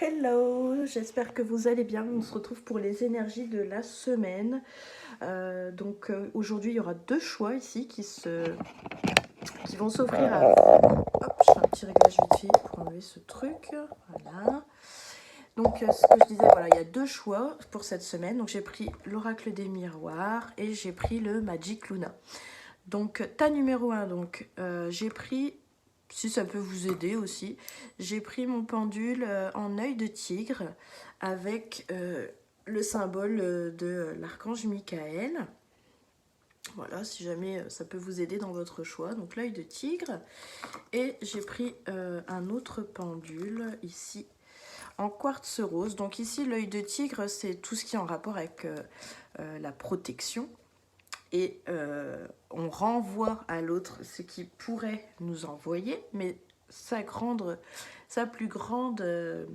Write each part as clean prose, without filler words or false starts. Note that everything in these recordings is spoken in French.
Hello, j'espère que vous allez bien. On se retrouve pour les énergies de la semaine. Aujourd'hui, il y aura deux choix ici qui vont s'offrir à vous. Hop, je fais un petit réglage vite fait pour enlever ce truc. Voilà. Ce que je disais, voilà, il y a deux choix pour cette semaine. Donc, j'ai pris l'oracle des miroirs et j'ai pris le Magic Luna. Donc, tas numéro 1, j'ai pris, si ça peut vous aider aussi, j'ai pris mon pendule en œil de tigre avec le symbole de l'archange Michael. Voilà, si jamais ça peut vous aider dans votre choix. Donc l'œil de tigre. Et j'ai pris un autre pendule ici en quartz rose. Donc ici, l'œil de tigre, c'est tout ce qui est en rapport avec la protection. Et on renvoie à l'autre ce qui pourrait nous envoyer, mais sa plus grande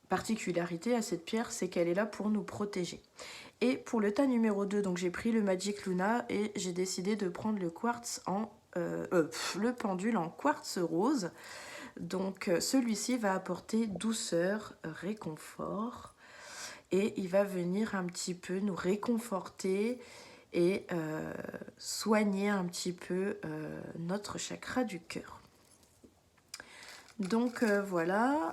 particularité à cette pierre, c'est qu'elle est là pour nous protéger. Et pour le tas numéro 2, donc j'ai pris le Magic Luna et j'ai décidé de prendre le le pendule en quartz rose. Donc celui-ci va apporter douceur, réconfort, et il va venir un petit peu nous réconforter et soigner un petit peu notre chakra du cœur. Donc voilà,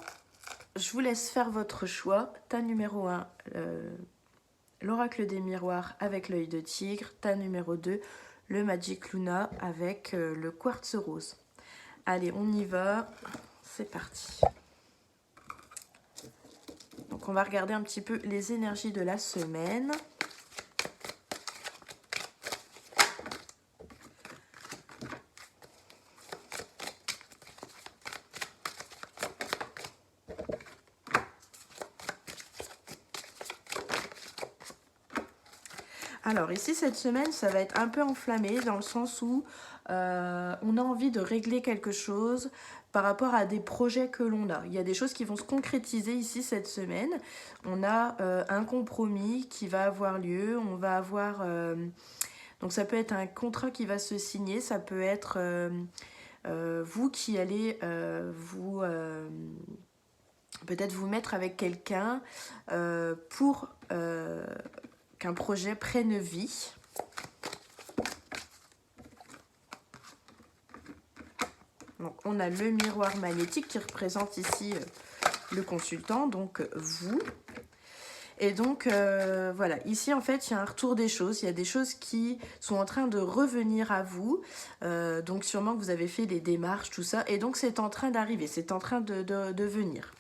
je vous laisse faire votre choix. Tas numéro 1, l'oracle des miroirs avec l'œil de tigre. Tas numéro 2, le Magic Luna avec le quartz rose. Allez, on y va, c'est parti. Donc on va regarder un petit peu les énergies de la semaine. Alors ici, cette semaine, ça va être un peu enflammé dans le sens où on a envie de régler quelque chose par rapport à des projets que l'on a. Il y a des choses qui vont se concrétiser ici cette semaine. On a un compromis qui va avoir lieu. On va avoir... donc ça peut être un contrat qui va se signer. Ça peut être vous qui allez peut-être vous mettre avec quelqu'un pour... qu'un projet prenne vie. Donc, on a le miroir magnétique qui représente ici le consultant, donc vous. Et donc, voilà, ici, en fait, il y a un retour des choses. Il y a des choses qui sont en train de revenir à vous. Donc, sûrement que vous avez fait les démarches, tout ça. Et donc, c'est en train d'arriver, c'est en train de venir.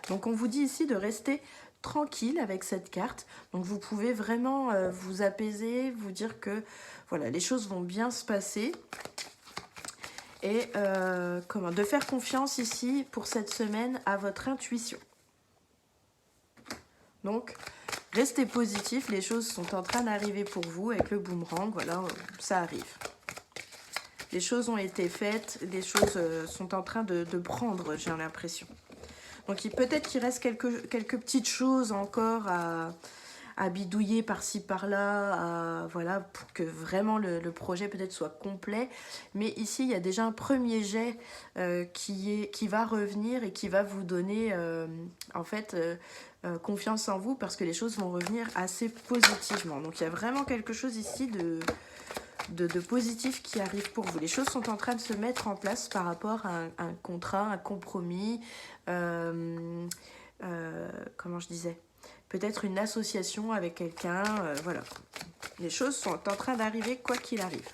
Donc, on vous dit ici de rester tranquille avec cette carte. Donc, vous pouvez vraiment vous apaiser, vous dire que, voilà, les choses vont bien se passer. Et de faire confiance ici pour cette semaine à votre intuition. Donc, restez positif, les choses sont en train d'arriver pour vous avec le boomerang, voilà, ça arrive. Les choses ont été faites, les choses sont en train de prendre, j'ai l'impression. Donc, peut-être qu'il reste quelques petites choses encore à bidouiller par-ci par-là, voilà, pour que vraiment le projet peut-être soit complet. Mais ici, il y a déjà un premier jet qui va revenir et qui va vous donner en fait confiance en vous parce que les choses vont revenir assez positivement. Donc il y a vraiment quelque chose ici de positif qui arrive pour vous. Les choses sont en train de se mettre en place par rapport à un contrat, un compromis, comment je disais, peut-être une association avec quelqu'un, voilà. Les choses sont en train d'arriver quoi qu'il arrive.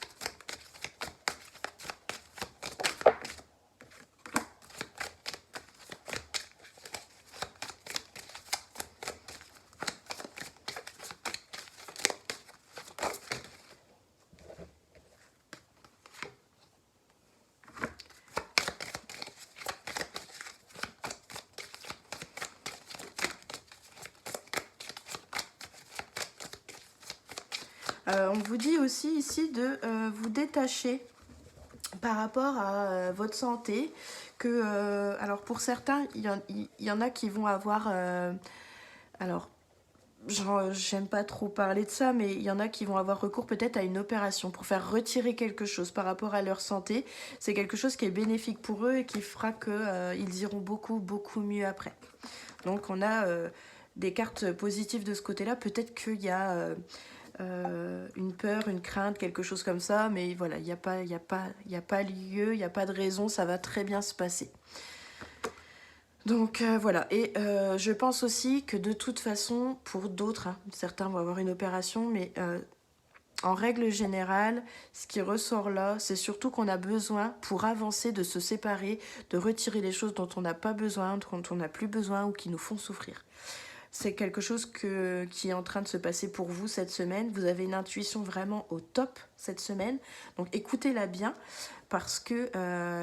On vous dit aussi ici de vous détacher par rapport à votre santé, que alors pour certains, il y en a qui vont avoir alors j'aime pas trop parler de ça, mais il y en a qui vont avoir recours peut-être à une opération pour faire retirer quelque chose par rapport à leur santé. C'est quelque chose qui est bénéfique pour eux et qui fera qu'ils iront beaucoup mieux après. Donc on a des cartes positives de ce côté-là. Peut-être qu'il y a une peur, une crainte, quelque chose comme ça, mais voilà, il n'y a pas lieu, il n'y a pas de raison, ça va très bien se passer. Donc voilà, et je pense aussi que de toute façon, pour d'autres, hein, certains vont avoir une opération, mais en règle générale, ce qui ressort là, c'est surtout qu'on a besoin, pour avancer, de se séparer, de retirer les choses dont on n'a pas besoin, dont on n'a plus besoin ou qui nous font souffrir. C'est quelque chose qui est en train de se passer pour vous cette semaine. Vous avez une intuition vraiment au top cette semaine, donc écoutez-la bien, parce que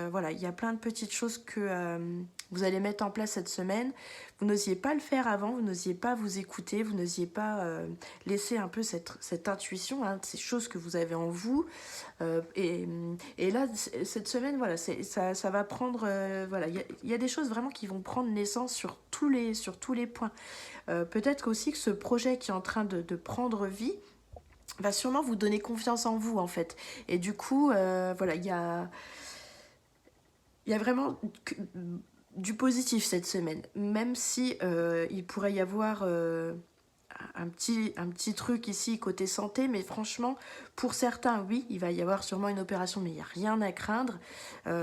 voilà, il y a plein de petites choses que vous allez mettre en place cette semaine. Vous n'osiez pas le faire avant, vous n'osiez pas vous écouter, vous n'osiez pas laisser un peu cette intuition, hein, ces choses que vous avez en vous. Et là, cette semaine, voilà, ça va prendre... voilà, il y a des choses vraiment qui vont prendre naissance sur tous les points. Peut-être aussi que ce projet qui est en train de prendre vie va sûrement vous donner confiance en vous, en fait. Et du coup, voilà, il y a vraiment du positif cette semaine, même si il pourrait y avoir un petit truc ici côté santé, mais franchement, pour certains, oui, il va y avoir sûrement une opération, mais il n'y a rien à craindre.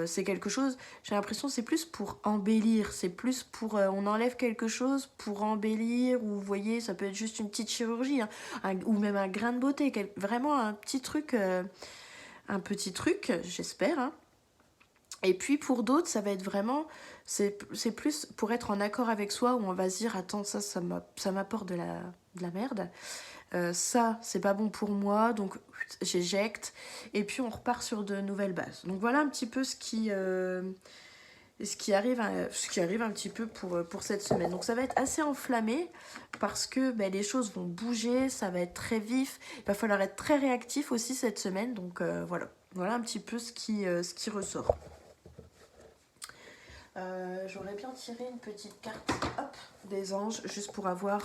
C'est quelque chose, j'ai l'impression, c'est plus pour embellir, c'est plus pour, on enlève quelque chose pour embellir, ou vous voyez, ça peut être juste une petite chirurgie, hein, ou même un grain de beauté, vraiment un petit truc, j'espère, hein. Et puis pour d'autres, ça va être vraiment, c'est plus pour être en accord avec soi, où on va se dire, attends, ça m'apporte de la merde, ça, c'est pas bon pour moi, donc j'éjecte, et puis on repart sur de nouvelles bases. Donc voilà un petit peu ce qui arrive un petit peu pour cette semaine. Donc ça va être assez enflammé, parce que les choses vont bouger, ça va être très vif, il va falloir être très réactif aussi cette semaine, donc voilà un petit peu ce qui ressort. J'aurais bien tiré une petite carte des anges, juste pour avoir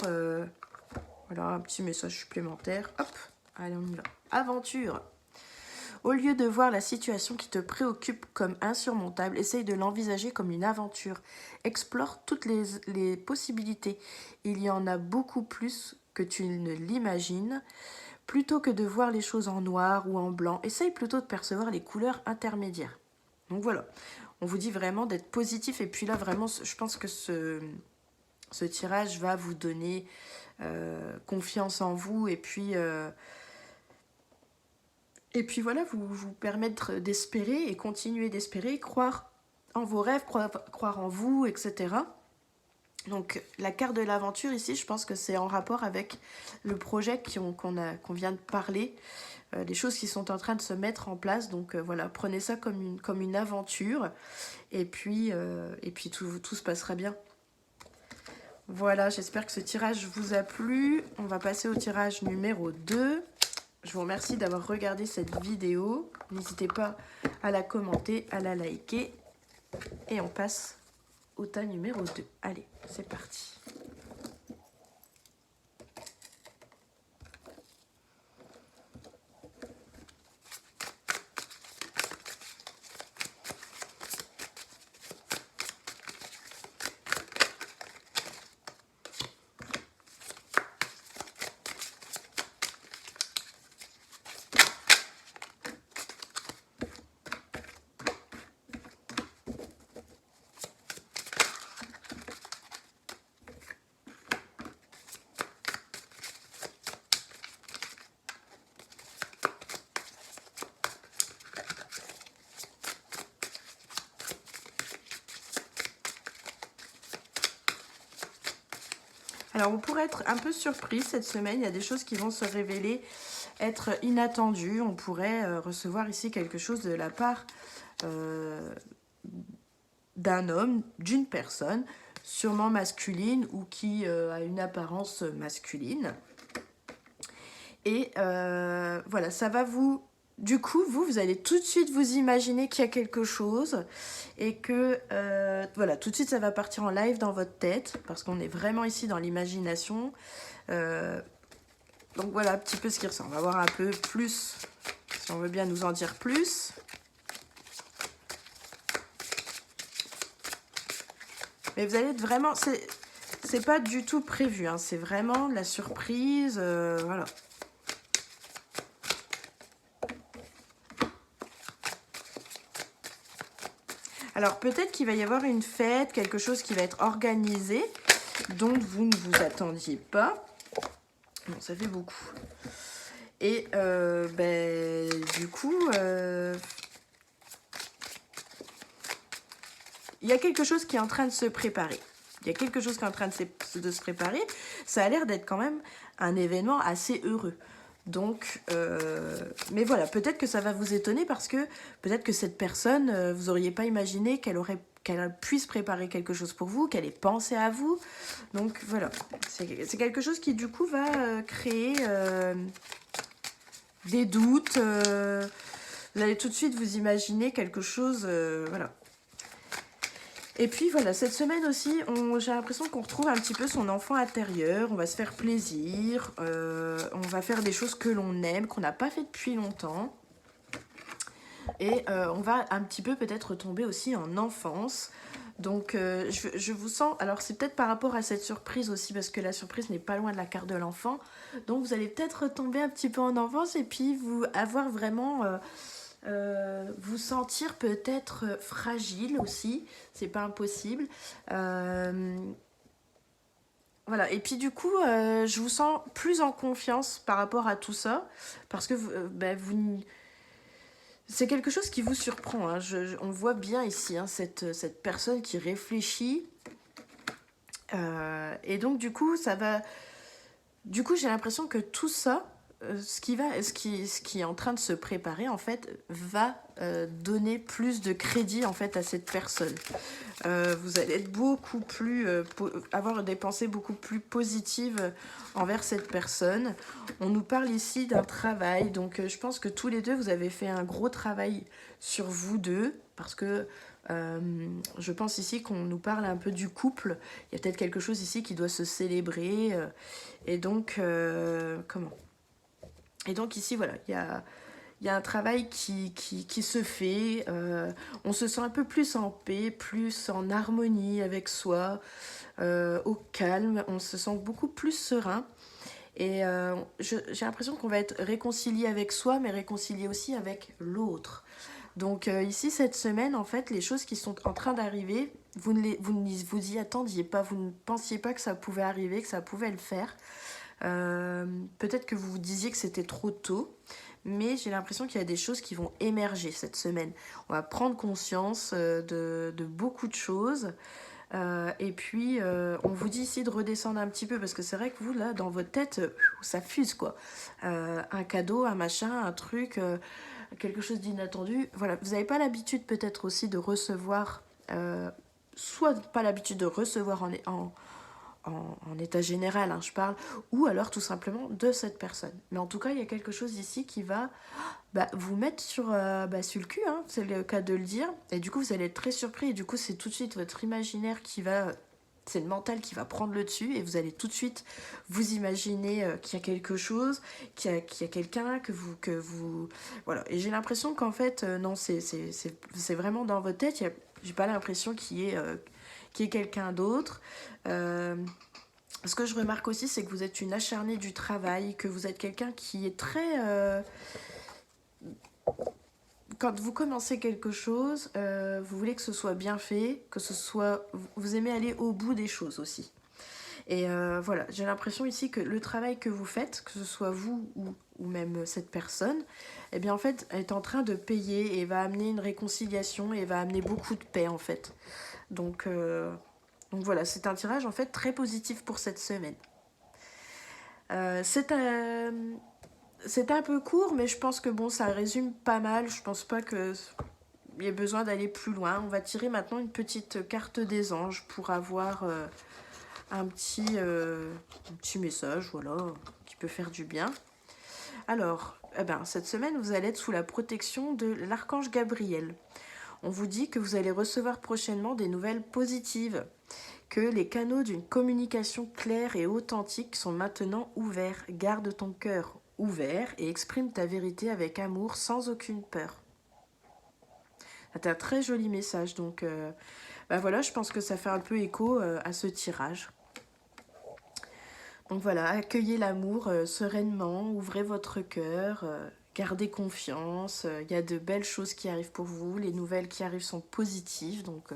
voilà, un petit message supplémentaire. Hop, allez, on y va. Aventure. Au lieu de voir la situation qui te préoccupe comme insurmontable, essaye de l'envisager comme une aventure. Explore toutes les possibilités. Il y en a beaucoup plus que tu ne l'imagines. Plutôt que de voir les choses en noir ou en blanc, essaye plutôt de percevoir les couleurs intermédiaires. Donc voilà, on vous dit vraiment d'être positif. Et puis là, vraiment, je pense que ce tirage va vous donner confiance en vous. Et puis voilà, vous permettre d'espérer et continuer d'espérer, croire en vos rêves, croire en vous, etc. Donc la carte de l'aventure ici, je pense que c'est en rapport avec le projet qu'on vient de parler, les choses qui sont en train de se mettre en place. Donc voilà, prenez ça comme une aventure, et puis tout se passera bien. Voilà, j'espère que ce tirage vous a plu. On va passer au tirage numéro 2. Je vous remercie d'avoir regardé cette vidéo. N'hésitez pas à la commenter, à la liker. Et on passe au tas numéro 2. Allez, c'est parti. Alors, on pourrait être un peu surpris cette semaine. Il y a des choses qui vont se révéler être inattendues. On pourrait recevoir ici quelque chose de la part d'un homme, d'une personne, sûrement masculine ou qui a une apparence masculine. Et voilà, ça va vous du coup, vous allez tout de suite vous imaginer qu'il y a quelque chose et que, voilà, tout de suite, ça va partir en live dans votre tête parce qu'on est vraiment ici dans l'imagination. Donc voilà un petit peu ce qui ressort. On va voir un peu plus, si on veut bien nous en dire plus. Mais vous allez être vraiment... C'est pas du tout prévu, hein, c'est vraiment de la surprise, voilà. Alors peut-être qu'il va y avoir une fête, quelque chose qui va être organisé, dont vous ne vous attendiez pas. Bon, ça fait beaucoup. Et du coup, il y a quelque chose qui est en train de se préparer. Il y a quelque chose qui est en train de se préparer. Ça a l'air d'être quand même un événement assez heureux. Donc, mais voilà, peut-être que ça va vous étonner parce que peut-être que cette personne, vous n'auriez pas imaginé qu'elle puisse préparer quelque chose pour vous, qu'elle ait pensé à vous. Donc voilà, c'est quelque chose qui du coup va créer des doutes. Vous allez tout de suite vous imaginer quelque chose, voilà. Et puis voilà, cette semaine aussi, j'ai l'impression qu'on retrouve un petit peu son enfant intérieur. On va se faire plaisir, on va faire des choses que l'on aime, qu'on n'a pas fait depuis longtemps. Et on va un petit peu peut-être tomber aussi en enfance. Donc je vous sens, alors c'est peut-être par rapport à cette surprise aussi, parce que la surprise n'est pas loin de la carte de l'enfant. Donc vous allez peut-être tomber un petit peu en enfance et puis vous avoir vraiment... vous sentir peut-être fragile aussi, c'est pas impossible. Voilà, et puis du coup, je vous sens plus en confiance par rapport à tout ça, parce que c'est quelque chose qui vous surprend. Hein. On voit bien ici hein, cette personne qui réfléchit. Et donc du coup, j'ai l'impression que tout ça, ce qui est en train de se préparer en fait va donner plus de crédit en fait à cette personne. Vous allez être beaucoup plus avoir des pensées beaucoup plus positives envers cette personne. On nous parle ici d'un travail, donc je pense que tous les deux vous avez fait un gros travail sur vous deux parce que je pense ici qu'on nous parle un peu du couple. Il y a peut-être quelque chose ici qui doit se célébrer et donc comment et donc ici, voilà, il y a un travail qui se fait. On se sent un peu plus en paix, plus en harmonie avec soi, au calme. On se sent beaucoup plus serein. Et j'ai l'impression qu'on va être réconcilié avec soi, mais réconcilié aussi avec l'autre. Donc ici, cette semaine, en fait, les choses qui sont en train d'arriver, vous ne vous y attendiez pas, vous ne pensiez pas que ça pouvait arriver, que ça pouvait le faire. Peut-être que vous vous disiez que c'était trop tôt, mais j'ai l'impression qu'il y a des choses qui vont émerger cette semaine. On va prendre conscience de beaucoup de choses. Et puis, on vous dit ici de redescendre un petit peu, parce que c'est vrai que vous, là, dans votre tête, ça fuse, quoi. Un cadeau, un machin, un truc, quelque chose d'inattendu. Voilà, vous n'avez pas l'habitude peut-être aussi de recevoir, soit pas l'habitude de recevoir en état général, hein, je parle, ou alors tout simplement de cette personne. Mais en tout cas, il y a quelque chose ici qui va vous mettre sur le cul, hein, c'est le cas de le dire, et du coup, vous allez être très surpris, et du coup, c'est tout de suite votre imaginaire qui va... c'est le mental qui va prendre le dessus, et vous allez tout de suite vous imaginer qu'il y a quelque chose, qu'il y a quelqu'un, que vous... Voilà, et j'ai l'impression qu'en fait, non, c'est vraiment dans votre tête, j'ai pas l'impression qu'il y ait quelqu'un d'autre. Ce que je remarque aussi, c'est que vous êtes une acharnée du travail, que vous êtes quelqu'un qui est très... quand vous commencez quelque chose, vous voulez que ce soit bien fait, que ce soit... Vous aimez aller au bout des choses aussi. Et voilà, j'ai l'impression ici que le travail que vous faites, que ce soit vous ou même cette personne, eh bien en fait, est en train de payer et va amener une réconciliation et va amener beaucoup de paix en fait. Donc voilà, c'est un tirage en fait très positif pour cette semaine. C'est un peu court, mais je pense que bon, ça résume pas mal. Je pense pas qu'il y ait besoin d'aller plus loin. On va tirer maintenant une petite carte des anges pour avoir un petit message, voilà, qui peut faire du bien. Alors, eh ben, cette semaine, vous allez être sous la protection de l'archange Gabriel. On vous dit que vous allez recevoir prochainement des nouvelles positives, que les canaux d'une communication claire et authentique sont maintenant ouverts. Garde ton cœur ouvert et exprime ta vérité avec amour sans aucune peur. C'est un très joli message, donc bah voilà, je pense que ça fait un peu écho à ce tirage. Donc voilà, accueillez l'amour sereinement, ouvrez votre cœur, gardez confiance, il y a de belles choses qui arrivent pour vous, les nouvelles qui arrivent sont positives, donc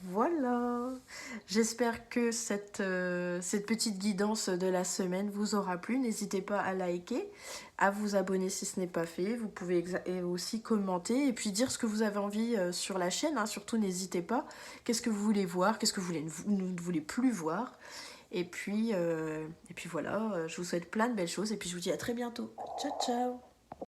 voilà. J'espère que cette petite guidance de la semaine vous aura plu. N'hésitez pas à liker, à vous abonner si ce n'est pas fait. Vous pouvez aussi commenter et puis dire ce que vous avez envie sur la chaîne. Hein. Surtout, n'hésitez pas. Qu'est-ce que vous voulez voir? Qu'est-ce que vous ne voulez plus voir? Et puis voilà, je vous souhaite plein de belles choses et puis je vous dis à très bientôt. Ciao, ciao!